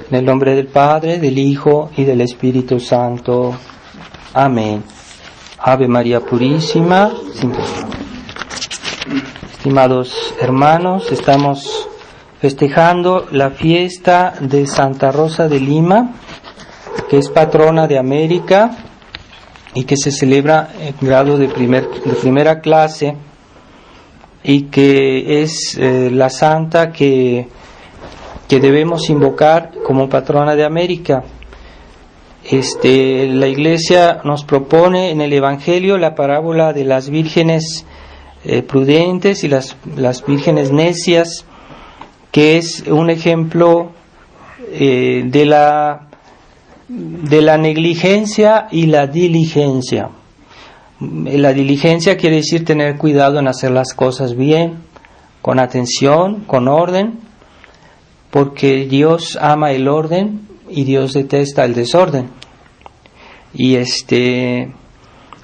En el nombre del Padre, del Hijo y del Espíritu Santo. Amén. Ave María Purísima. Estimados hermanos, estamos festejando la fiesta de Santa Rosa de Lima, que es patrona de América y que se celebra en grado de primera clase, y que es la santa que debemos invocar como patrona de América. La Iglesia nos propone en el Evangelio la parábola de las vírgenes prudentes y las vírgenes necias, que es un ejemplo de la negligencia y la diligencia. La diligencia quiere decir tener cuidado en hacer las cosas bien, con atención, con orden, porque Dios ama el orden y Dios detesta el desorden. Y este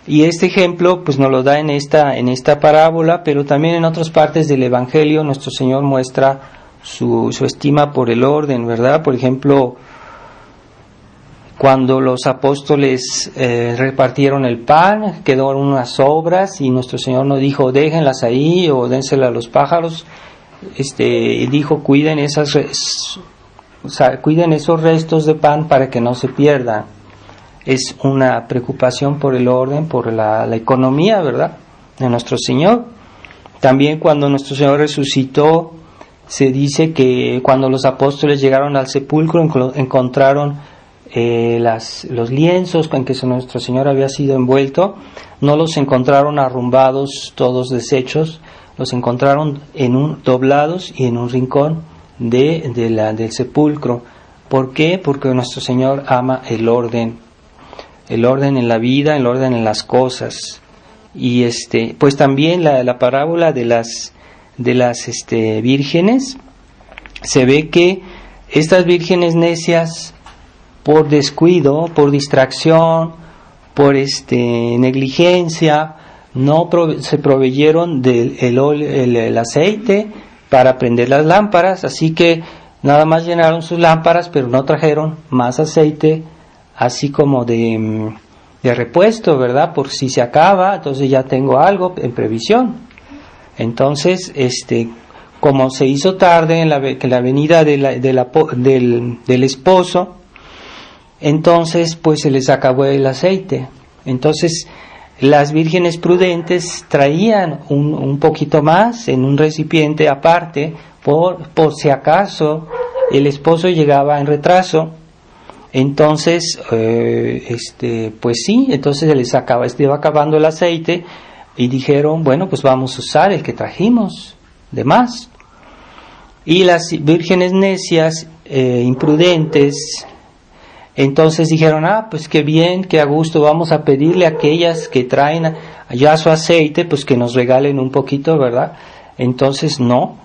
ejemplo pues nos lo da en esta parábola, pero también en otras partes del Evangelio nuestro Señor muestra su estima por el orden, ¿verdad? Por ejemplo, cuando los apóstoles repartieron el pan, quedaron unas sobras y nuestro Señor no dijo déjenlas ahí o dénselas a los pájaros, dijo cuiden esos restos de pan para que no se pierdan. Es una preocupación por el orden, por la economía, ¿verdad?, de nuestro Señor. También cuando nuestro Señor resucitó, se dice que cuando los apóstoles llegaron al sepulcro encontraron los lienzos en que nuestro Señor había sido envuelto. No los encontraron arrumbados, todos deshechos, los encontraron doblados y en un rincón del sepulcro. ¿Por qué? Porque nuestro Señor ama el orden en la vida, el orden en las cosas. Y pues también la parábola de las vírgenes, se ve que estas vírgenes necias, por descuido, por distracción, por negligencia, no se proveyeron del aceite para prender las lámparas, así que nada más llenaron sus lámparas, pero no trajeron más aceite, así como de repuesto, ¿verdad? Por si se acaba, entonces ya tengo algo en previsión. Entonces, como se hizo tarde en la venida del esposo, entonces pues se les acabó el aceite. Entonces las vírgenes prudentes traían un poquito más en un recipiente aparte por si acaso el esposo llegaba en retraso. Entonces pues sí, entonces se les iba acabando el aceite y dijeron, bueno, pues vamos a usar el que trajimos de más. Y las vírgenes necias, imprudentes, entonces dijeron, pues qué bien, qué a gusto, vamos a pedirle a aquellas que traen ya su aceite, pues que nos regalen un poquito, ¿verdad? Entonces no,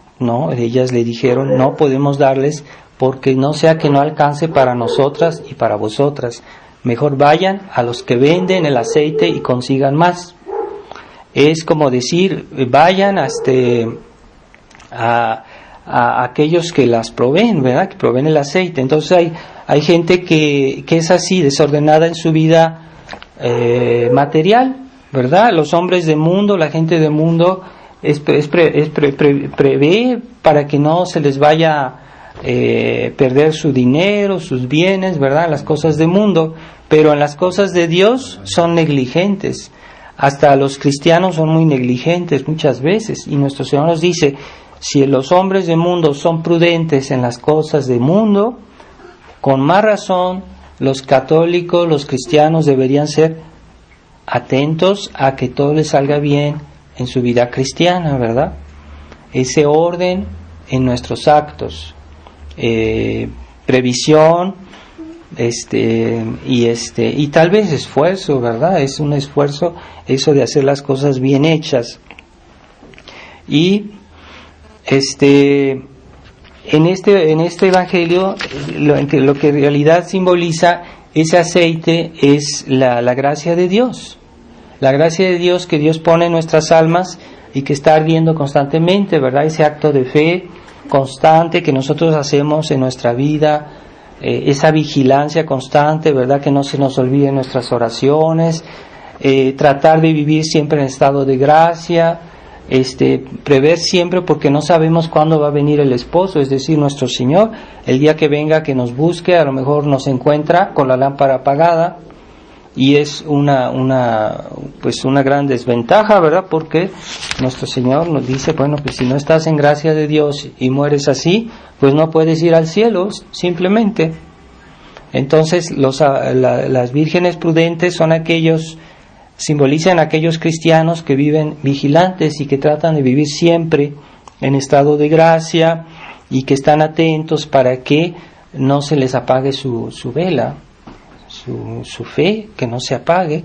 ellas le dijeron, no podemos darles, porque no sea que no alcance para nosotras y para vosotras. Mejor vayan a los que venden el aceite y consigan más. Es como decir, vayan a aquellos que las proveen, ¿verdad?, que proveen el aceite. Entonces hay gente que es así, desordenada en su vida material, ¿verdad? Los hombres de mundo, la gente de mundo prevé para que no se les vaya a perder su dinero, sus bienes, ¿verdad?, las cosas de mundo, pero en las cosas de Dios son negligentes. Hasta los cristianos son muy negligentes muchas veces, y nuestro Señor nos dice, si los hombres de mundo son prudentes en las cosas de mundo, con más razón los católicos, los cristianos deberían ser atentos a que todo les salga bien en su vida cristiana, ¿verdad? Ese orden en nuestros actos, previsión, y tal vez esfuerzo, ¿verdad? Es un esfuerzo eso de hacer las cosas bien hechas. Y en este evangelio lo que en realidad simboliza ese aceite es la gracia de Dios. La gracia de Dios que Dios pone en nuestras almas y que está ardiendo constantemente, ¿verdad? Ese acto de fe constante que nosotros hacemos en nuestra vida esa vigilancia constante, ¿verdad? Que no se nos olviden nuestras oraciones, tratar de vivir siempre en estado de gracia, prever siempre, porque no sabemos cuándo va a venir el esposo, es decir, nuestro Señor. El día que venga, que nos busque, a lo mejor nos encuentra con la lámpara apagada, y es una gran desventaja, ¿verdad? Porque nuestro Señor nos dice, bueno, pues si no estás en gracia de Dios y mueres así, pues no puedes ir al cielo, simplemente. Entonces, las vírgenes prudentes son simbolizan aquellos cristianos que viven vigilantes y que tratan de vivir siempre en estado de gracia y que están atentos para que no se les apague su vela, su fe, que no se apague.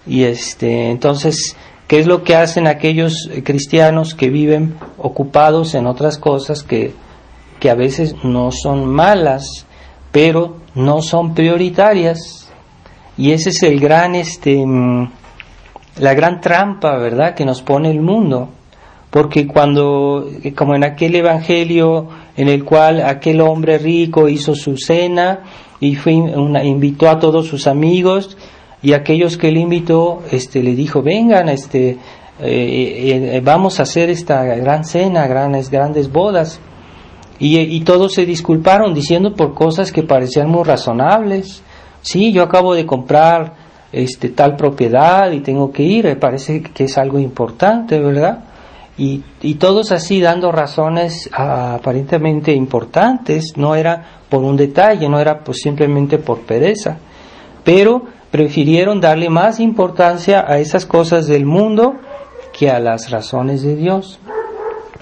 Y entonces, ¿qué es lo que hacen aquellos cristianos que viven ocupados en otras cosas que a veces no son malas, pero no son prioritarias? Y ese es la gran trampa, ¿verdad?, que nos pone el mundo. Porque como en aquel evangelio en el cual aquel hombre rico hizo su cena y invitó a todos sus amigos, y aquellos que él invitó, le dijo, vengan, vamos a hacer esta gran cena, grandes bodas. Y todos se disculparon diciendo por cosas que parecían muy razonables. Sí, yo acabo de comprar tal propiedad y tengo que ir, me parece que es algo importante, ¿verdad? Y todos así dando razones aparentemente importantes, no era por un detalle, no era pues simplemente por pereza, pero prefirieron darle más importancia a esas cosas del mundo que a las razones de Dios.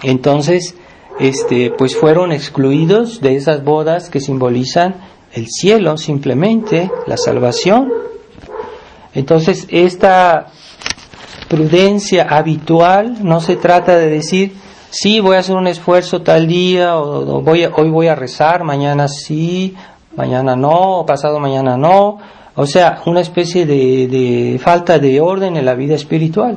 Entonces, pues fueron excluidos de esas bodas que simbolizan el cielo, simplemente la salvación. Entonces, esta prudencia habitual no se trata de decir, sí, voy a hacer un esfuerzo tal día, o hoy voy a rezar, mañana sí, mañana no, o pasado mañana no. O sea, una especie de falta de orden en la vida espiritual.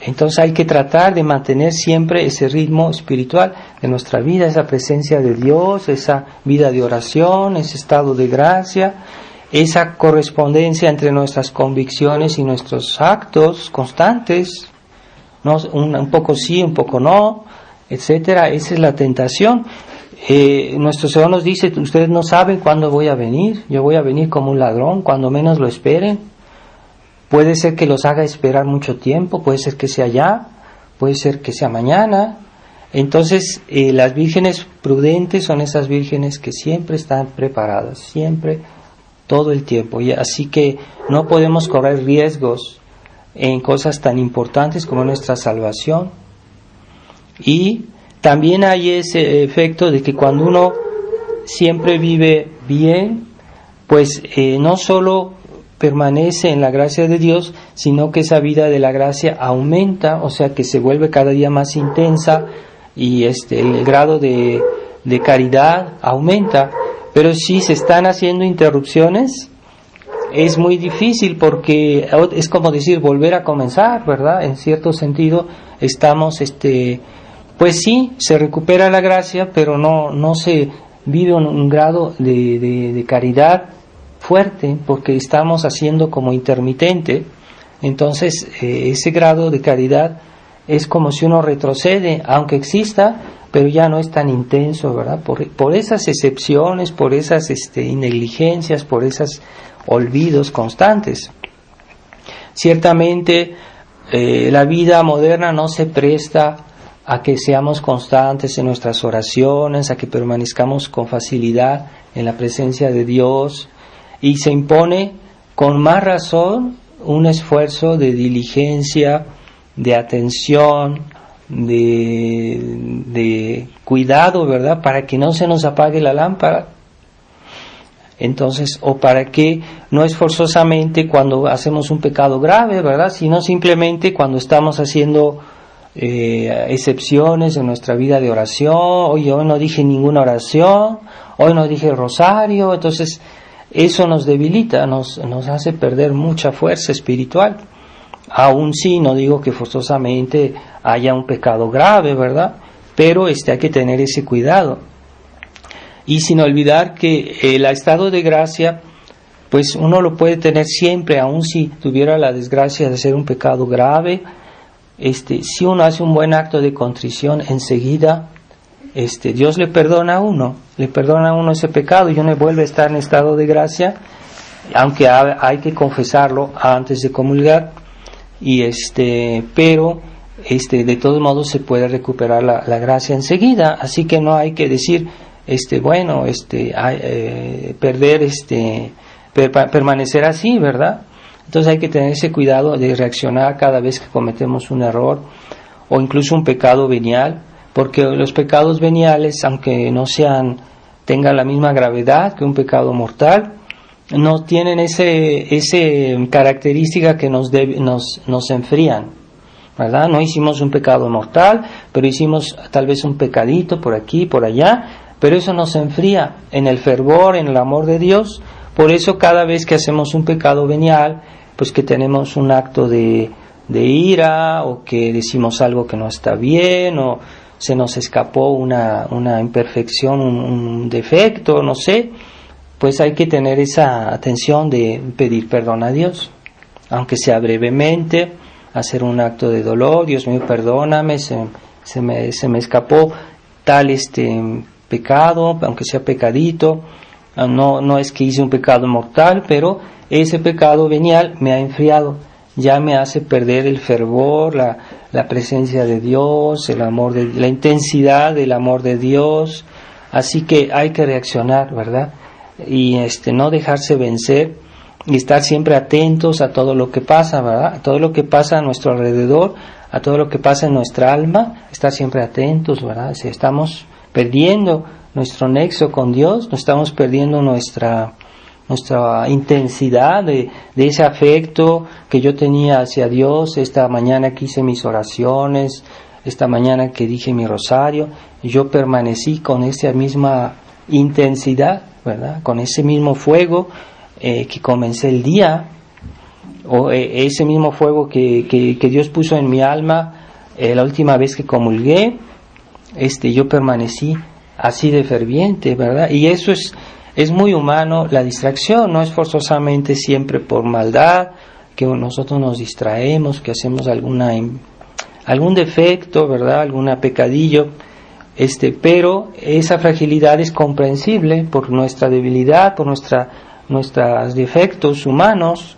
Entonces hay que tratar de mantener siempre ese ritmo espiritual de nuestra vida, esa presencia de Dios, esa vida de oración, ese estado de gracia, esa correspondencia entre nuestras convicciones y nuestros actos constantes, ¿no? Un poco sí, un poco no, etcétera. Esa es la tentación. Nuestro Señor nos dice, ustedes no saben cuándo voy a venir, yo voy a venir como un ladrón, cuando menos lo esperen. Puede ser que los haga esperar mucho tiempo, puede ser que sea ya, puede ser que sea mañana. Entonces, las vírgenes prudentes son esas vírgenes que siempre están preparadas, siempre, todo el tiempo. Y así que no podemos correr riesgos en cosas tan importantes como nuestra salvación. Y también hay ese efecto de que cuando uno siempre vive bien, pues no solo permanece en la gracia de Dios, sino que esa vida de la gracia aumenta, o sea que se vuelve cada día más intensa y el grado de caridad aumenta. Pero si se están haciendo interrupciones, es muy difícil, porque es como decir volver a comenzar, ¿verdad? En cierto sentido estamos, pues sí, se recupera la gracia, pero no se vive un grado de caridad fuerte, porque estamos haciendo como intermitente. Entonces ese grado de caridad es como si uno retrocede, aunque exista, pero ya no es tan intenso, ¿verdad? Por esas excepciones, por esas negligencias, por esos olvidos constantes. Ciertamente la vida moderna no se presta a que seamos constantes en nuestras oraciones, a que permanezcamos con facilidad en la presencia de Dios, y se impone con más razón un esfuerzo de diligencia, de atención, de cuidado, ¿verdad? Para que no se nos apague la lámpara. Entonces, o para que no es forzosamente cuando hacemos un pecado grave, ¿verdad? Sino simplemente cuando estamos haciendo excepciones en nuestra vida de oración. Hoy no dije ninguna oración, hoy no dije rosario. Entonces eso nos debilita, nos hace perder mucha fuerza espiritual. Aún sí, no digo que forzosamente haya un pecado grave, ¿verdad? Pero hay que tener ese cuidado. y sin olvidar que el estado de gracia, pues uno lo puede tener siempre, aun si tuviera la desgracia de hacer un pecado grave. Si uno hace un buen acto de contrición, enseguida Dios le perdona a uno ese pecado y uno vuelve a estar en estado de gracia, aunque hay que confesarlo antes de comulgar, pero de todos modos se puede recuperar la gracia enseguida, así que no hay que decir permanecer así, ¿verdad? Entonces hay que tener ese cuidado de reaccionar cada vez que cometemos un error o incluso un pecado venial, porque los pecados veniales, aunque no tengan la misma gravedad que un pecado mortal, no tienen ese característica que nos enfrían, ¿verdad? No hicimos un pecado mortal, pero hicimos tal vez un pecadito por aquí, por allá, pero eso nos enfría en el fervor, en el amor de Dios. Por eso cada vez que hacemos un pecado venial, pues que tenemos un acto de ira, o que decimos algo que no está bien, o se nos escapó una imperfección, un defecto, no sé, pues hay que tener esa atención de pedir perdón a Dios, aunque sea brevemente, hacer un acto de dolor. Dios mío, perdóname, se me escapó tal pecado, aunque sea pecadito. No es que hice un pecado mortal, pero ese pecado venial me ha enfriado, ya me hace perder el fervor, la presencia de Dios, el amor la intensidad del amor de Dios. Así que hay que reaccionar, ¿verdad? Y no dejarse vencer y estar siempre atentos a todo lo que pasa, ¿verdad? A todo lo que pasa a nuestro alrededor, a todo lo que pasa en nuestra alma, estar siempre atentos, ¿verdad? Si estamos perdiendo nuestro nexo con Dios, no estamos perdiendo nuestra intensidad de ese afecto que yo tenía hacia Dios. Esta mañana que hice mis oraciones, esta mañana que dije mi rosario, yo permanecí con esa misma intensidad, ¿verdad? Con ese mismo fuego que comencé el día, o ese mismo fuego que Dios puso en mi alma la última vez que comulgué. Yo permanecí así de ferviente, ¿verdad? Y eso es muy humano. La distracción no es forzosamente siempre por maldad, que nosotros nos distraemos, que hacemos algún defecto, ¿verdad? Algún pecadillo, pero esa fragilidad es comprensible por nuestra debilidad, por nuestros defectos humanos,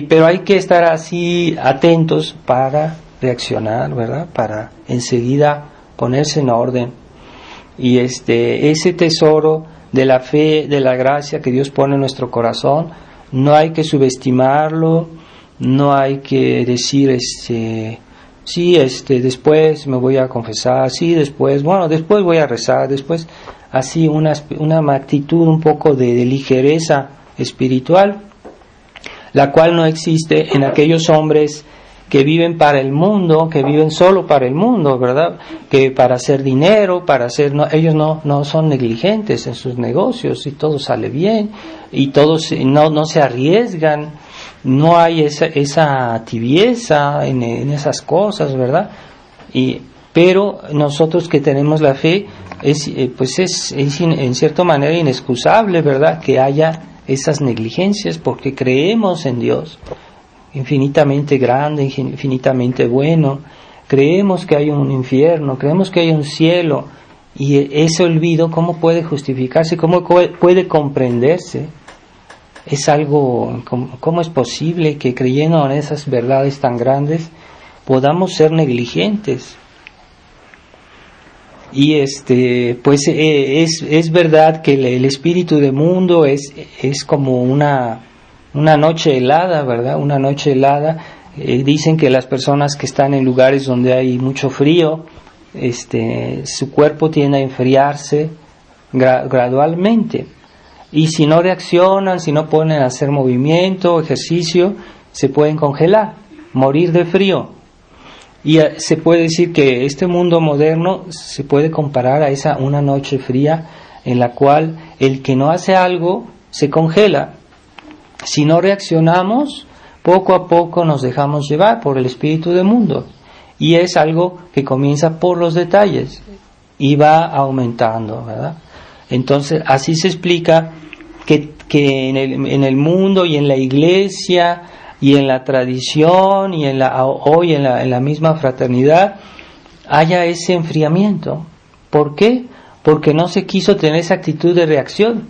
pero hay que estar así atentos para reaccionar, ¿verdad? Para enseguida ponerse en orden. Y ese tesoro de la fe, de la gracia que Dios pone en nuestro corazón, no hay que subestimarlo, no hay que decir sí, después me voy a confesar, sí, después voy a rezar, después, así una actitud un poco de ligereza espiritual, la cual no existe en aquellos hombres que viven para el mundo, que viven solo para el mundo, ¿verdad? Que para hacer dinero, ellos no son negligentes en sus negocios y todo sale bien y todos no se arriesgan, no hay esa tibieza en esas cosas, ¿verdad? Pero nosotros que tenemos la fe, es en cierta manera inexcusable, ¿verdad? Que haya esas negligencias, porque creemos en Dios infinitamente grande, infinitamente bueno. Creemos que hay un infierno, creemos que hay un cielo, y ese olvido, ¿cómo puede justificarse? ¿Cómo puede comprenderse? Es algo, ¿cómo es posible que creyendo en esas verdades tan grandes podamos ser negligentes? Y es verdad que el espíritu del mundo es como una noche helada, ¿verdad? Una noche helada. Dicen que las personas que están en lugares donde hay mucho frío, su cuerpo tiende a enfriarse gradualmente. Y si no reaccionan, si no ponen a hacer movimiento, ejercicio, se pueden congelar, morir de frío. Y se puede decir que este mundo moderno se puede comparar a una noche fría en la cual el que no hace algo se congela. Si no reaccionamos, poco a poco nos dejamos llevar por el espíritu del mundo. Y es algo que comienza por los detalles y va aumentando, ¿verdad? Entonces, así se explica que en el mundo y en la iglesia y en la tradición y hoy en la misma fraternidad haya ese enfriamiento. ¿Por qué? Porque no se quiso tener esa actitud de reacción,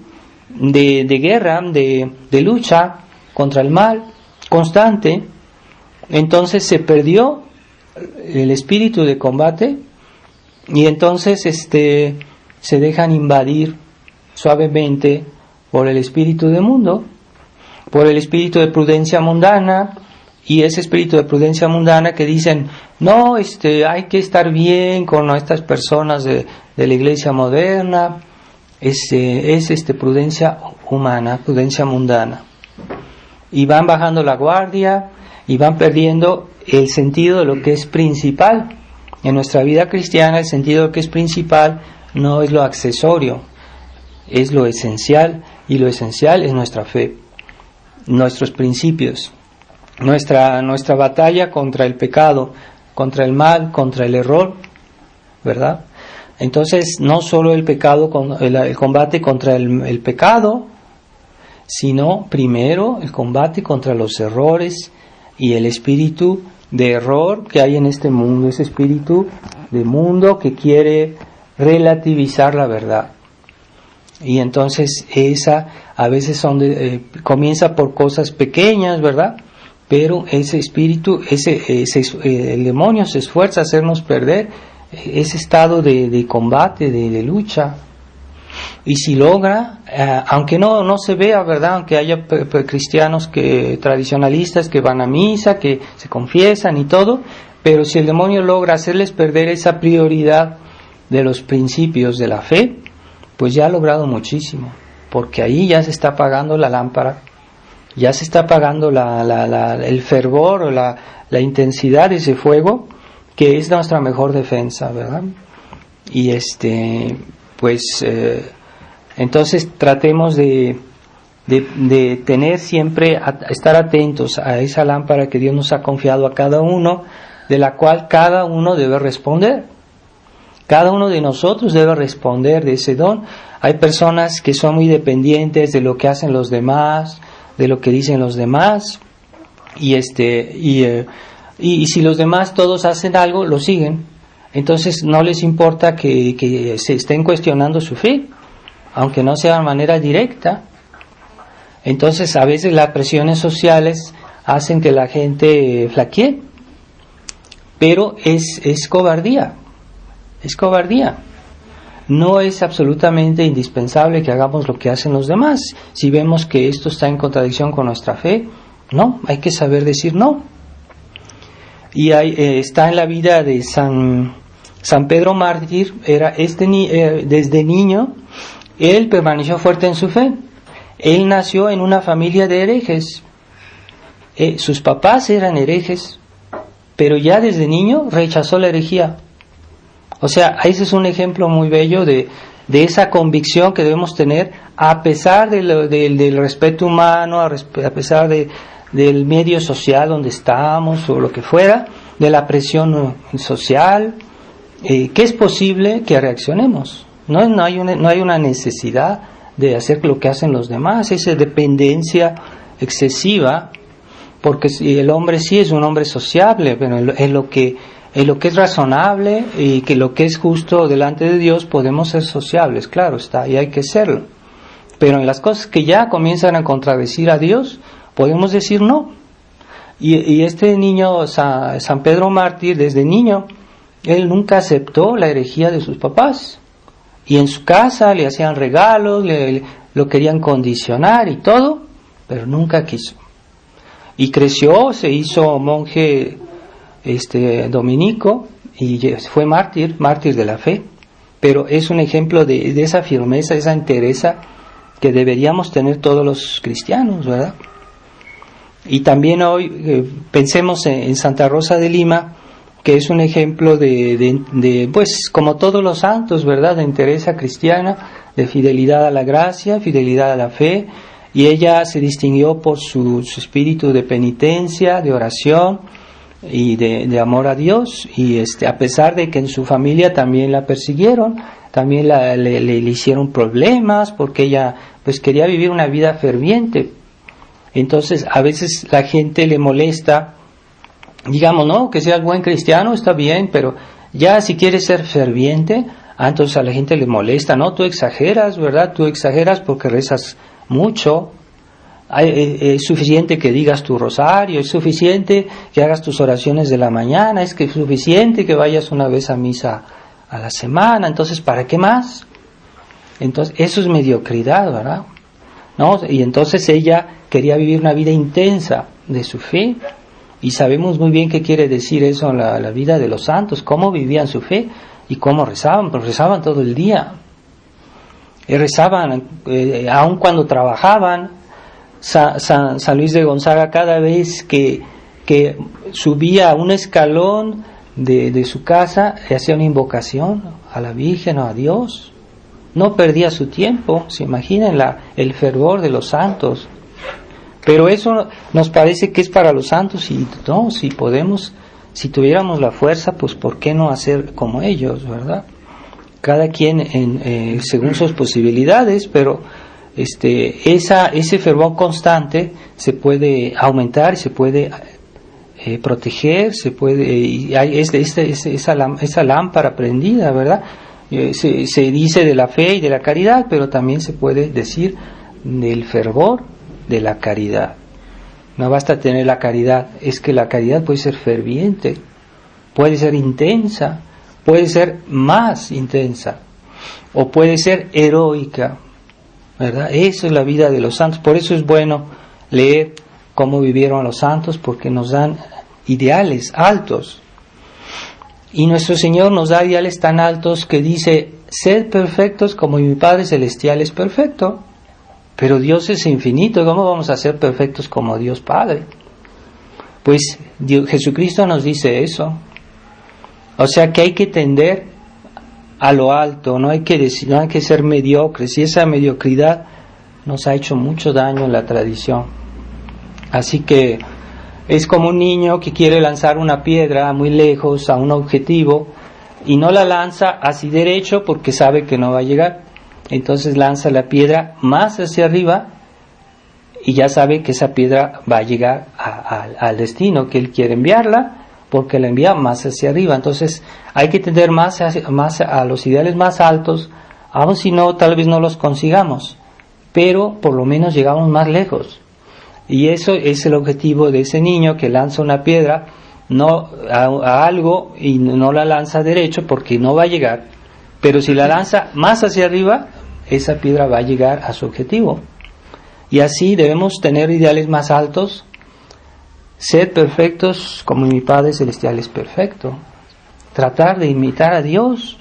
de guerra, de lucha contra el mal constante. Entonces se perdió el espíritu de combate y entonces se dejan invadir suavemente por el espíritu del mundo, por el espíritu de prudencia mundana, y ese espíritu de prudencia mundana que dicen, no, hay que estar bien con estas personas de la iglesia moderna, es prudencia humana, prudencia mundana, y van bajando la guardia y van perdiendo el sentido de lo que es principal. En nuestra vida cristiana el sentido de lo que es principal no es lo accesorio, es lo esencial, y lo esencial es nuestra fe, nuestros principios, nuestra batalla contra el pecado, contra el mal, contra el error, ¿verdad? Entonces, no solo el pecado, el combate contra el pecado, sino primero el combate contra los errores y el espíritu de error que hay en este mundo, ese espíritu de mundo que quiere relativizar la verdad. Y entonces esa a veces comienza por cosas pequeñas, ¿verdad? Pero ese espíritu, el demonio se esfuerza a hacernos perder ese estado de combate, de lucha. Y si logra, aunque no se vea, ¿verdad? Aunque haya cristianos tradicionalistas que van a misa, que se confiesan y todo, pero si el demonio logra hacerles perder esa prioridad de los principios de la fe, pues ya ha logrado muchísimo, porque ahí ya se está apagando la lámpara, ya se está apagando el fervor o la intensidad de ese fuego, que es nuestra mejor defensa, ¿verdad? Y entonces tratemos de tener siempre, estar atentos a esa lámpara que Dios nos ha confiado a cada uno, de la cual cada uno debe responder. Cada uno de nosotros debe responder de ese don. Hay personas que son muy dependientes de lo que hacen los demás, de lo que dicen los demás, y si los demás todos hacen algo, lo siguen. Entonces no les importa que se estén cuestionando su fe, aunque no sea de manera directa. Entonces a veces las presiones sociales hacen que la gente flaquee, pero es cobardía. Es cobardía. No es absolutamente indispensable que hagamos lo que hacen los demás. Si vemos que esto está en contradicción con nuestra fe, no, hay que saber decir no. Y está en la vida de San Pedro Mártir. Desde niño él permaneció fuerte en su fe. Él nació en una familia de herejes. Sus papás eran herejes, pero ya desde niño rechazó la herejía. O sea, ese es un ejemplo muy bello de esa convicción que debemos tener a pesar del respeto humano, a pesar del medio social donde estamos o lo que fuera, de la presión social, que es posible que reaccionemos. No hay una necesidad de hacer lo que hacen los demás, esa dependencia excesiva, porque el hombre sí es un hombre sociable, pero en lo que es razonable y que lo que es justo delante de Dios podemos ser sociables, claro está, y hay que serlo. Pero en las cosas que ya comienzan a contradecir a Dios, podemos decir no. Y este niño, San Pedro Mártir, desde niño, él nunca aceptó la herejía de sus papás. Y en su casa le hacían regalos, lo querían condicionar y todo, pero nunca quiso. Y creció, se hizo monje dominico y fue mártir de la fe. Pero es un ejemplo de esa firmeza, esa entereza que deberíamos tener todos los cristianos, ¿verdad? Y también hoy pensemos en Santa Rosa de Lima, que es un ejemplo pues como todos los santos, ¿verdad?, de entereza cristiana, de fidelidad a la gracia, fidelidad a la fe, y ella se distinguió por su espíritu de penitencia, de oración y de amor a Dios, y a pesar de que en su familia también la persiguieron, también le hicieron problemas porque ella pues quería vivir una vida ferviente. Entonces a veces la gente le molesta, digamos, no, que seas buen cristiano está bien, pero ya si quieres ser ferviente, entonces a la gente le molesta, no, tú exageras, ¿verdad? Tú exageras porque rezas mucho. Es suficiente que digas tu rosario, es suficiente que hagas tus oraciones de la mañana, es que es suficiente que vayas una vez a misa a la semana, entonces ¿para qué más? Entonces eso es mediocridad, ¿verdad? ¿No? Y entonces ella quería vivir una vida intensa de su fe, y sabemos muy bien qué quiere decir eso en la vida de los santos, cómo vivían su fe y cómo rezaban, pues rezaban todo el día, y rezaban aun cuando trabajaban. San Luis de Gonzaga, cada vez que subía un escalón de su casa, hacía una invocación a la Virgen o a Dios. No perdía su tiempo. Se imaginan el fervor de los santos. Pero eso nos parece que es para los santos, y no, si podemos, si tuviéramos la fuerza, pues ¿por qué no hacer como ellos, verdad? Cada quien según sus posibilidades, pero ese fervor constante se puede aumentar, se puede proteger, se puede, y hay esa lámpara prendida, ¿verdad? Se dice de la fe y de la caridad, pero también se puede decir del fervor de la caridad. No basta tener la caridad, es que la caridad puede ser ferviente, puede ser intensa, puede ser más intensa, o puede ser heroica, ¿verdad? Eso es la vida de los santos. Por eso es bueno leer cómo vivieron los santos, porque nos dan ideales altos. Y nuestro Señor nos da ideales tan altos que dice: sed perfectos como mi Padre Celestial es perfecto. Pero Dios es infinito, ¿cómo vamos a ser perfectos como Dios Padre? Pues Jesucristo nos dice eso. O sea que hay que tender a lo alto, no hay que ser mediocres, y esa mediocridad nos ha hecho mucho daño en la tradición. Así que es como un niño que quiere lanzar una piedra muy lejos a un objetivo y no la lanza así derecho porque sabe que no va a llegar. Entonces lanza la piedra más hacia arriba y ya sabe que esa piedra va a llegar al destino que él quiere enviarla, porque la envía más hacia arriba. Entonces hay que tender más a los ideales más altos, aun si no, tal vez no los consigamos, pero por lo menos llegamos más lejos. Y eso es el objetivo de ese niño que lanza una piedra a algo y no la lanza derecho porque no va a llegar, pero si la lanza más hacia arriba, esa piedra va a llegar a su objetivo. Y así debemos tener ideales más altos. Sed perfectos como mi Padre Celestial es perfecto. Tratar de imitar a Dios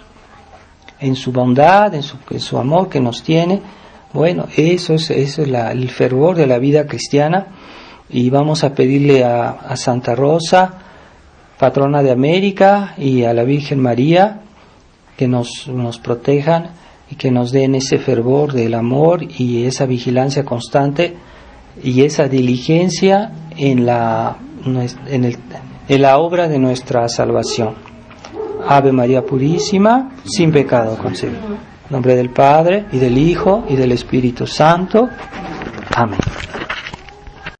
en su bondad, en su amor que nos tiene. Bueno, eso es el fervor de la vida cristiana. Y vamos a pedirle a Santa Rosa, patrona de América, y a la Virgen María, que nos protejan y que nos den ese fervor del amor y esa vigilancia constante y esa diligencia en la obra de nuestra salvación. Ave María Purísima, sin pecado concebido. En nombre del Padre, y del Hijo, y del Espíritu Santo. Amén.